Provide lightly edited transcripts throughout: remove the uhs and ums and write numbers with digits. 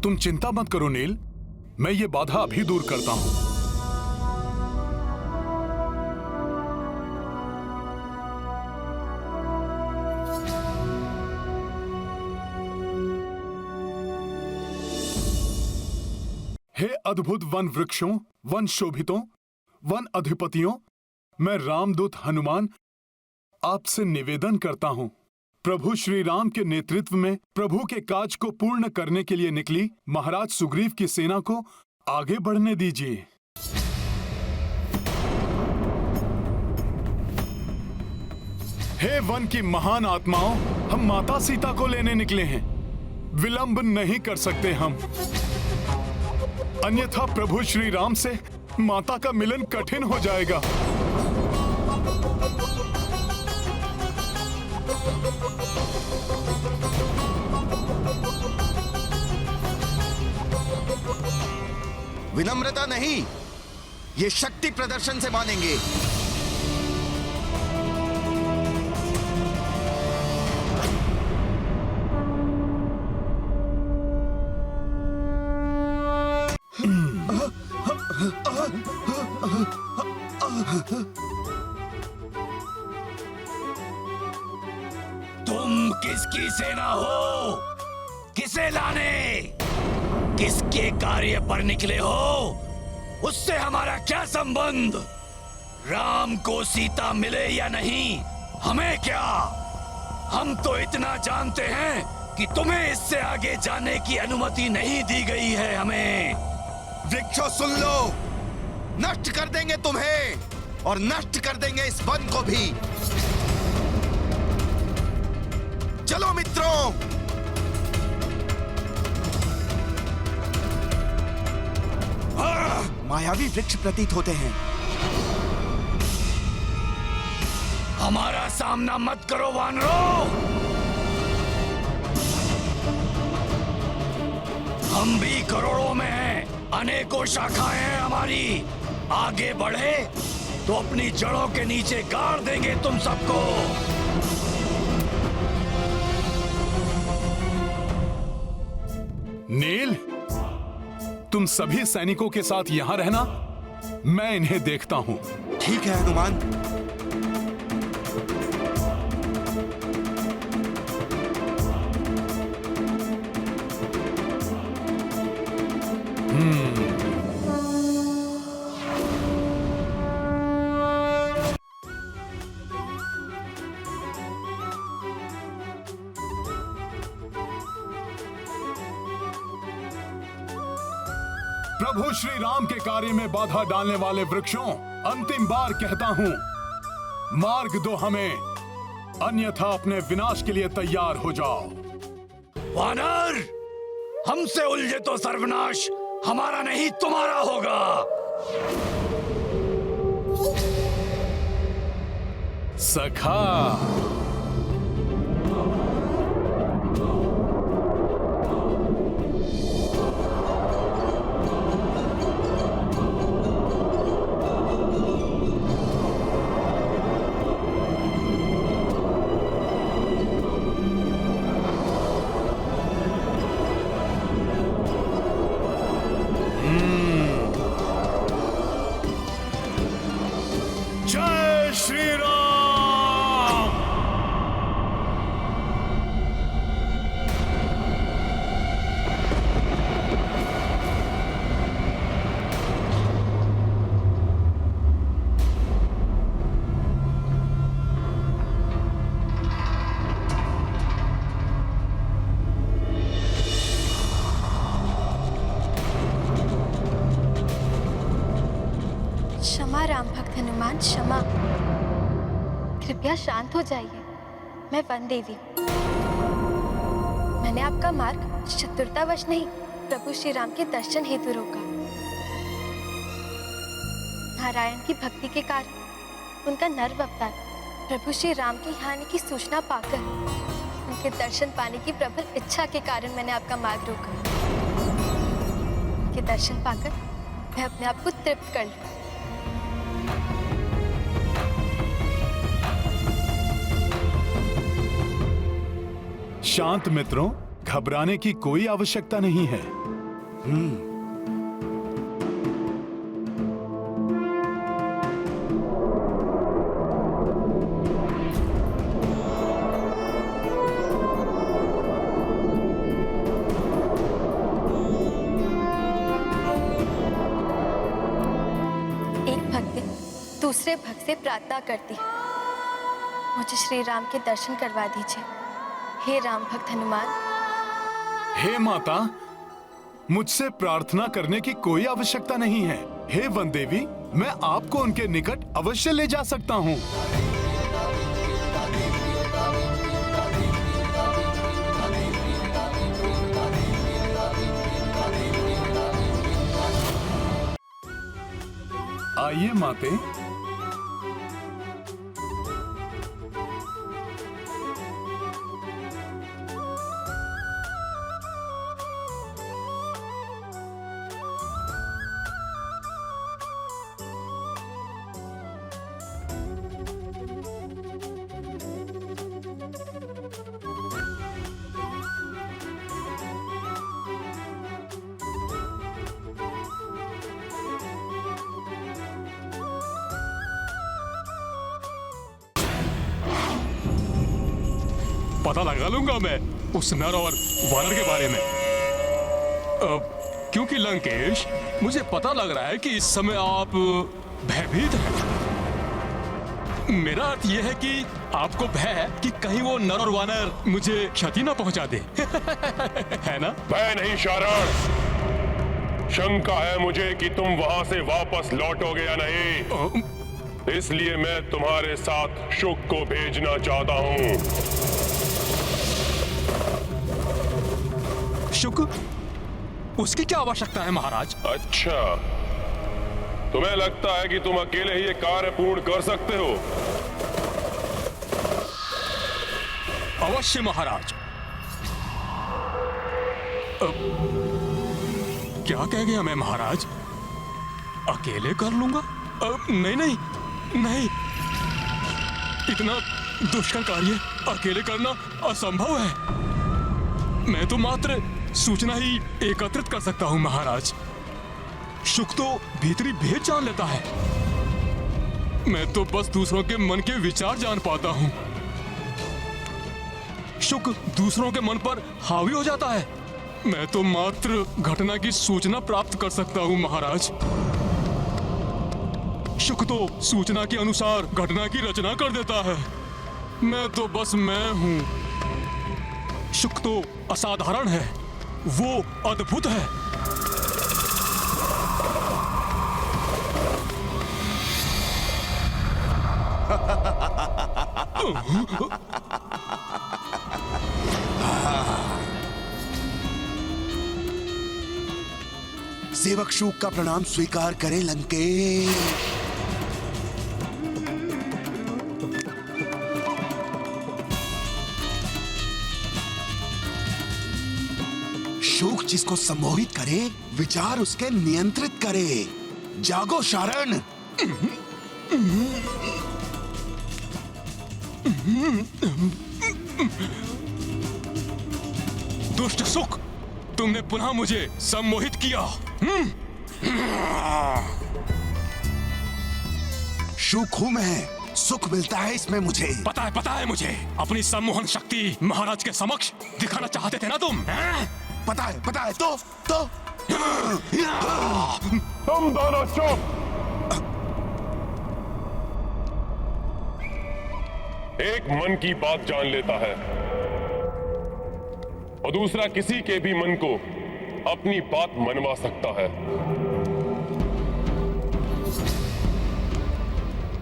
तुम चिंता मत करो नील, मैं ये बाधा अभी दूर करता हूं। हे अद्भुत वन वृक्षों, वन शोभितों, वन अधिपतियों, मैं रामदूत हनुमान आपसे निवेदन करता हूं। प्रभु श्री राम के नेतृत्व में प्रभु के काज को पूर्ण करने के लिए निकली महाराज सुग्रीव की सेना को आगे बढ़ने दीजिए। हे वन की महान आत्माओं, हम माता सीता को लेने निकले हैं। विलंब नहीं कर सकते हम, अन्यथा प्रभु श्री राम से माता का मिलन कठिन हो जाएगा। विनम्रता नहीं, ये शक्ति प्रदर्शन से मानेंगे। तुम किसकी सेना हो? किसे लाने, किसके कार्य पर निकले हो? उससे हमारा क्या संबंध? राम को सीता मिले या नहीं, हमें क्या? हम तो इतना जानते हैं कि तुम्हें इससे आगे जाने की अनुमति नहीं दी गई है हमें। वृक्षों सुन लो, नष्ट कर देंगे तुम्हें और नष्ट कर देंगे इस वन को भी। चलो मित्रों, मायावी वृक्ष प्रतीत होते हैं। हमारा सामना मत करो वानरों, हम भी करोड़ों में हैं, अनेकों शाखाएं हैं हमारी। आगे बढ़े तो अपनी जड़ों के नीचे गाड़ देंगे तुम सबको। नील, तुम सभी सैनिकों के साथ यहां रहना, मैं इन्हें देखता हूं। ठीक है हनुमान। प्रभु श्री राम के कार्य में बाधा डालने वाले वृक्षों, अंतिम बार कहता हूं, मार्ग दो हमें, अन्यथा अपने विनाश के लिए तैयार हो जाओ। वानर, हमसे उलझे तो सर्वनाश हमारा नहीं तुम्हारा होगा। सखा, जय श्री राम। क्षमा राम भक्त हनुमान, क्षमा। कृपया शांत हो जाइए। मैं वन देवी हूँ। मैंने आपका मार्ग चतुरतावश नहीं, प्रभु श्री राम के दर्शन हेतु रोका। नारायण की भक्ति के कारण उनका नर्व अवतार प्रभु श्री राम के यहाँ आने की सूचना पाकर, उनके दर्शन पाने की प्रबल इच्छा के कारण मैंने आपका मार्ग रोका। उनके दर्शन पाकर मैं अपने आप को तृप्त कर लूं। शांत मित्रों, घबराने की कोई आवश्यकता नहीं है। एक भक्त दूसरे भक्त से प्रार्थना करती है, मुझे श्री राम के दर्शन करवा दीजिए। हे राम भक्त हनुमान। हे माता, मुझसे प्रार्थना करने की कोई आवश्यकता नहीं है। हे वन देवी, मैं आपको उनके निकट अवश्य ले जा सकता हूँ। आइए माते। पता लगा लूंगा मैं उस नर और वानर के बारे में। क्योंकि लंकेश, मुझे पता लग रहा है कि इस समय आप भयभीत हैं। मेरा अर्थ यह है कि आपको भय है कि कहीं वो नर और वानर मुझे क्षति न पहुंचा दे। है ना? भय नहीं शारण, शंका है मुझे कि तुम वहां से वापस लौटोगे या नहीं। इसलिए मैं तुम्हारे साथ शुक को भेजना चाहता हूँ। शुक? उसकी क्या आवश्यकता है महाराज? अच्छा, तुम्हें लगता है कि तुम अकेले ही ये कार्य पूर्ण कर सकते हो? अवश्य महाराज। क्या कह गया मैं महाराज? अकेले कर लूंगा? नहीं नहीं नहीं, इतना दुष्कर कार्य अकेले करना असंभव है। मैं तो मात्र सूचना ही एकत्रित कर सकता हूं महाराज। शुक तो भीतरी भेद जान लेता है, मैं तो बस दूसरों के मन के विचार जान पाता हूं। शुक दूसरों के मन पर हावी हो जाता है, मैं तो मात्र घटना की सूचना प्राप्त कर सकता हूं महाराज। शुक तो सूचना के अनुसार घटना की रचना कर देता है, मैं तो बस मैं हूं। शुक तो असाधारण है, वो अद्भुत है। सेवक शुक का प्रणाम स्वीकार करें लंकेश। शुक जिसको सम्मोहित करे, विचार उसके नियंत्रित करे। जागो शारण। दुष्ट शुक, तुमने पुनः मुझे सम्मोहित किया। शुक हूं मैं, सुख मिलता है इसमें मुझे। पता है मुझे। अपनी सम्मोहन शक्ति महाराज के समक्ष दिखाना चाहते थे ना तुम? पता है तो तुम दोनों चुप। एक मन की बात जान लेता है और दूसरा किसी के भी मन को अपनी बात मनवा सकता है।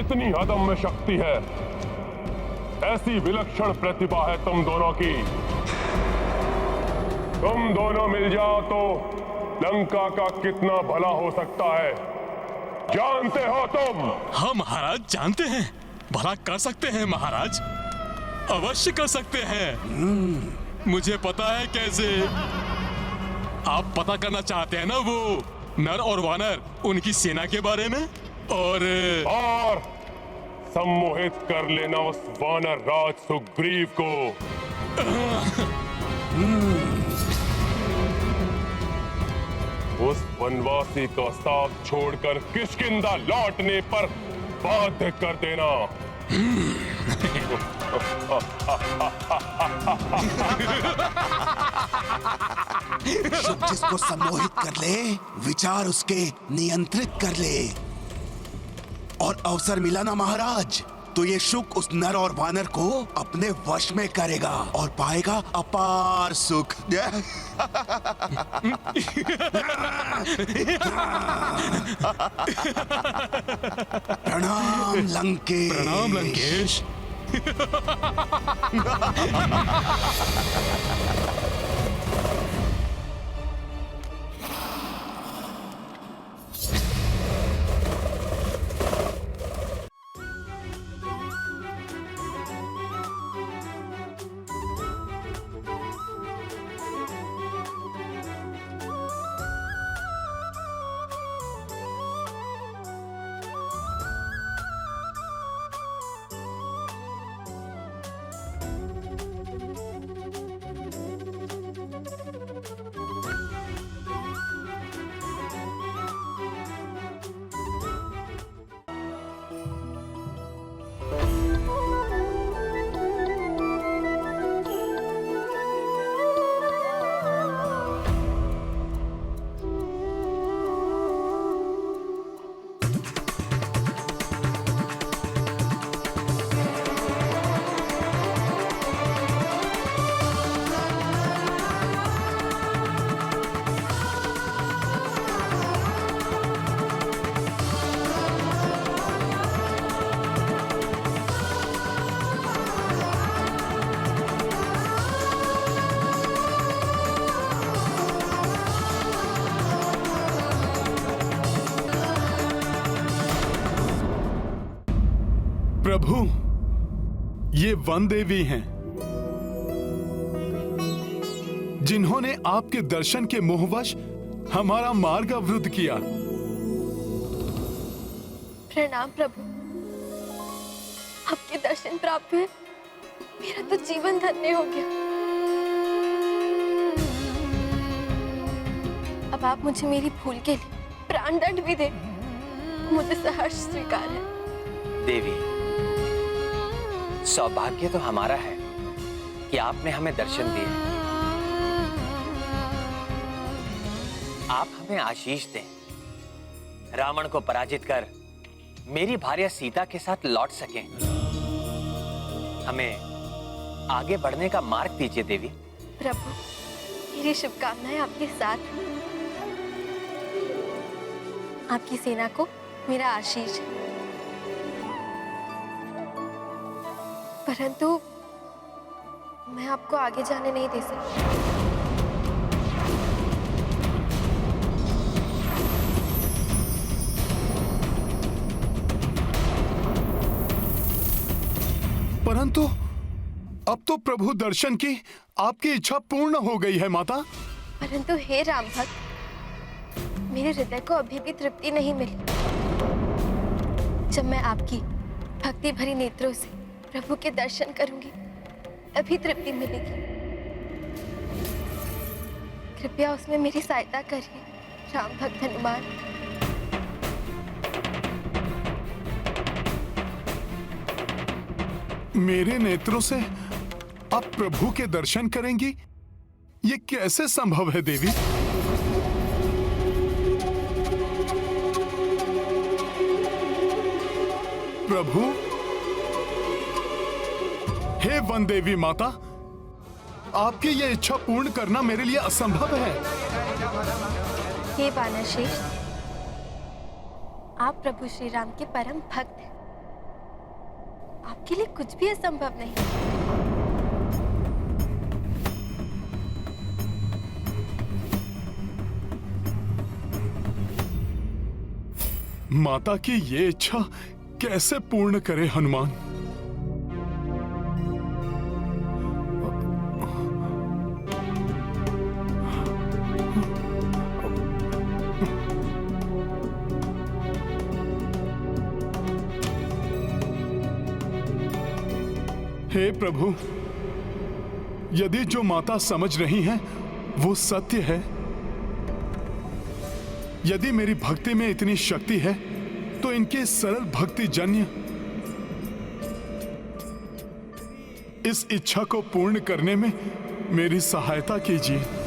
इतनी अदम्य शक्ति है, ऐसी विलक्षण प्रतिभा है तुम दोनों की। तुम दोनों मिल जाओ तो लंका का कितना भला हो सकता है, जानते हो तुम? हाँ महाराज, जानते हैं। भला कर सकते हैं महाराज, अवश्य कर सकते हैं। मुझे पता है कैसे। आप पता करना चाहते हैं ना वो नर और वानर, उनकी सेना के बारे में, और सम्मोहित कर लेना उस वानर राज सुग्रीव को। वनवासी का साथ छोड़कर किष्किंधा लौटने पर बाध्य कर देना। शुक जिसको सम्मोहित कर ले, विचार उसके नियंत्रित कर ले, और अवसर मिला ना महाराज, तो ये शुक उस नर और वानर को अपने वश में करेगा और पाएगा अपार सुख। प्रणाम लंकेश। प्रणाम लंकेश। प्रभु, ये वन देवी हैं, जिन्होंने आपके दर्शन के मोहवश हमारा मार्ग अवरुद्ध किया। प्रणाम प्रभु, आपके दर्शन प्राप्त हुए, मेरा तो जीवन धन्य हो गया। अब आप मुझे मेरी भूल के लिए प्राण दंड भी दे, मुझे सहर्ष स्वीकार है। देवी, सौभाग्य तो हमारा है कि आपने हमें दर्शन दिए। आप हमें आशीष दें, रावण को पराजित कर मेरी भार्या सीता के साथ लौट सकें। हमें आगे बढ़ने का मार्ग दीजिए देवी। प्रभु, मेरी शुभकामनाएं आपके साथ हैं। आपकी सेना को मेरा आशीष है, परंतु मैं आपको आगे जाने नहीं दे सकती। परंतु अब तो प्रभु दर्शन की आपकी इच्छा पूर्ण हो गई है माता। परंतु हे राम भक्त, मेरे हृदय को अभी भी तृप्ति नहीं मिली। जब मैं आपकी भक्ति भरी नेत्रों से प्रभु के दर्शन करूंगी, तभी तृप्ति मिलेगी। कृपया उसमें मेरी सहायता करिए राम भक्त हनुमान। मेरे नेत्रों से आप प्रभु के दर्शन करेंगी, ये कैसे संभव है देवी? प्रभु, हे वन देवी माता, आपकी ये इच्छा पूर्ण करना मेरे लिए असंभव है। हे वानर श्रेष्ठ, आप प्रभु श्री राम के परम भक्त हैं। आपके लिए कुछ भी असंभव नहीं। माता की ये इच्छा कैसे पूर्ण करे हनुमान? हे प्रभु, यदि जो माता समझ रही हैं वो सत्य है, यदि मेरी भक्ति में इतनी शक्ति है तो इनके सरल भक्ति जन्य इस इच्छा को पूर्ण करने में मेरी सहायता कीजिए।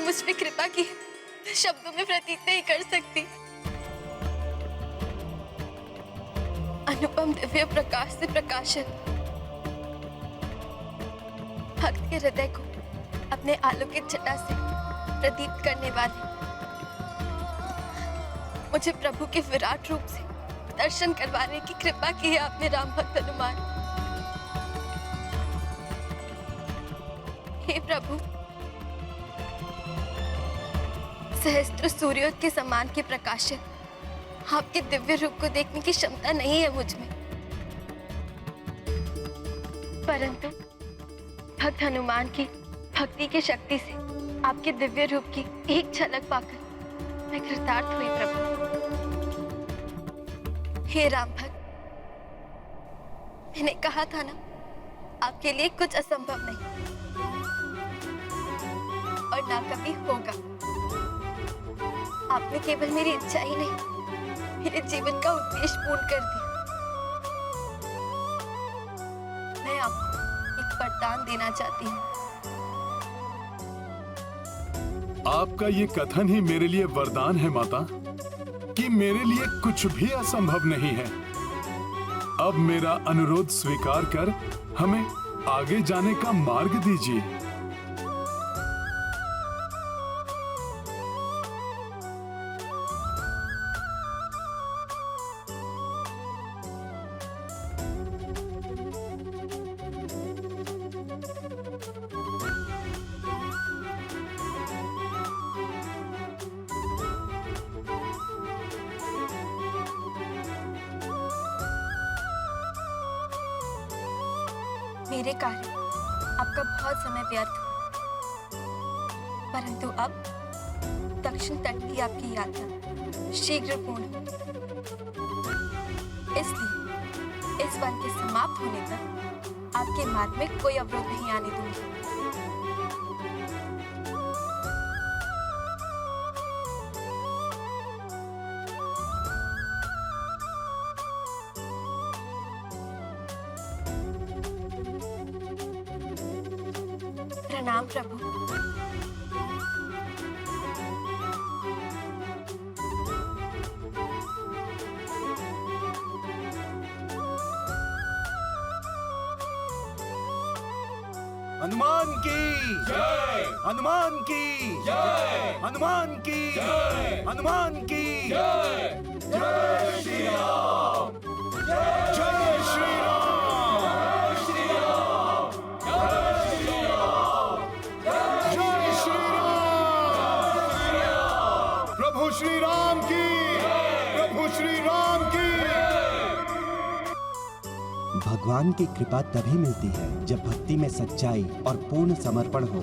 मुझ पे कृपा की शब्दों में प्रतीत नहीं कर सकती। अनुपम दिव्य प्रकाश से प्रकाशित भक्त के हृदय को अपने आलोकित छटा से प्रदीप्त करने वाले मुझे प्रभु के विराट रूप से दर्शन करवाने की कृपा की है आपने राम भक्त हनुमान। हे प्रभु, सहस्त्र सूर्यों के समान के प्रकाशित आपके दिव्य रूप को देखने की क्षमता नहीं है मुझ में, परंतु भक्त हनुमान की भक्ति की शक्ति से आपके दिव्य रूप की एक झलक पाकर मैं कृतार्थ हुई प्रभु। हे राम भक्त, मैंने कहा था ना, आपके लिए कुछ असंभव नहीं और ना कभी होगा। आपने केवल मेरी इच्छा ही नहीं, मेरे जीवन का उद्देश्य पूर्ण कर दिया। मैं आपको एक वरदान देना चाहती हूँ। आपका ये कथन ही मेरे लिए वरदान है माता, कि मेरे लिए कुछ भी असंभव नहीं है। अब मेरा अनुरोध स्वीकार कर हमें आगे जाने का मार्ग दीजिए। मेरे कारण आपका बहुत समय व्यर्थ हुआ, परंतु अब दक्षिण तट की आपकी यात्रा शीघ्र पूर्ण हो। इसलिए इस वन के समाप्त होने तक आपके मार्ग में कोई अवरोध नहीं आने दूंगी। प्रणाम प्रभु। हनुमान की जय, हनुमान की जय, हनुमान की जय, हनुमान की जय, जय श्री राम, जय श्री राम, जय श्री राम, जय श्री राम, जय श्री राम, प्रभु श्री राम की, प्रभु श्री राम की। भगवान की कृपा तभी मिलती है जब भक्ति में सच्चाई और पूर्ण समर्पण हो।